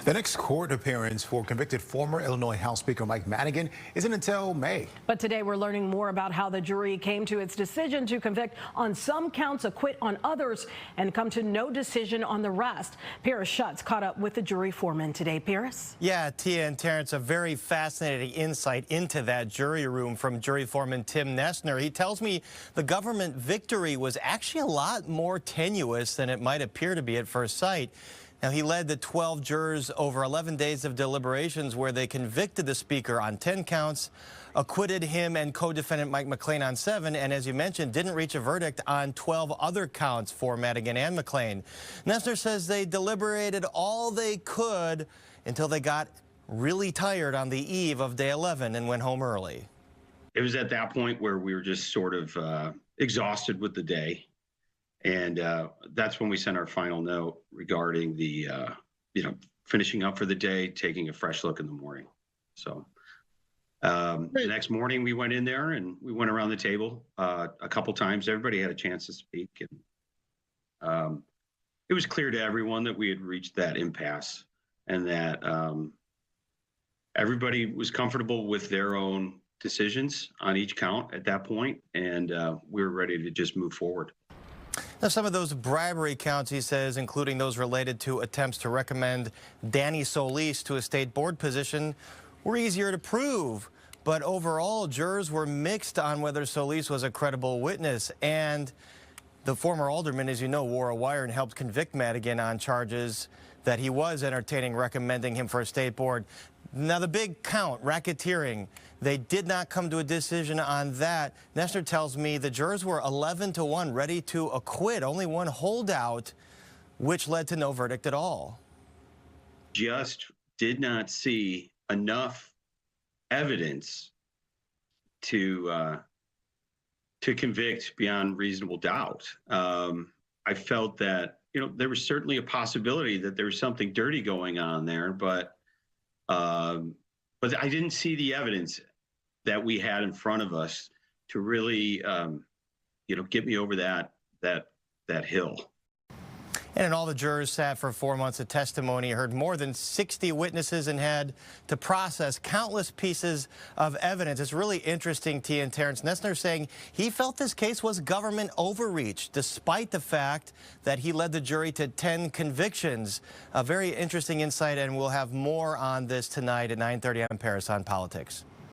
The next court appearance for convicted former Illinois House Speaker Mike Madigan isn't until May. But today we're learning more about how the jury came to its decision to convict on some counts, acquit on others, and come to no decision on the rest. Paris Schutz caught up with the jury foreman today. Paris? Yeah, Tia and Terrence, a very fascinating insight into that jury room from jury foreman Tim Nessner. He tells me the government victory was actually a lot more tenuous than it might appear to be at first sight. Now, he led the 12 jurors over 11 days of deliberations where they convicted the speaker on 10 counts, acquitted him and co-defendant Mike McLean on 7, and as you mentioned, didn't reach a verdict on 12 other counts for Madigan and McLean. Nessner says they deliberated all they could until they got really tired on the eve of day 11 and went home early. It was at that point where we were just sort of exhausted with the day. And that's when we sent our final note regarding the, finishing up for the day, taking a fresh look in the morning. So the next morning we went in there and we went around the table a couple times. Everybody had a chance to speak. And it was clear to everyone that we had reached that impasse and that everybody was comfortable with their own decisions on each count at that point. And we were ready to just move forward. Now, some of those bribery counts, he says, including those related to attempts to recommend Danny Solis to a state board position, were easier to prove. But overall, jurors were mixed on whether Solis was a credible witness. And the former alderman, as you know, wore a wire and helped convict Madigan on charges that he was entertaining recommending him for a state board. Now, the big count, racketeering, they did not come to a decision on that. Nessner tells me the jurors were 11-1 ready to acquit, only one holdout, which led to no verdict at all. Just did not see enough evidence to convict beyond reasonable doubt. I felt that, there was certainly a possibility that there was something dirty going on there, but I didn't see the evidence that we had in front of us to really, get me over that hill. And all the jurors sat for 4 months of testimony, heard more than 60 witnesses, and had to process countless pieces of evidence. It's really interesting, Tia and Terrence. Nessner saying he felt this case was government overreach, despite the fact that he led the jury to 10 convictions. A very interesting insight, and we'll have more on this tonight at 9:30 on Paris on Politics.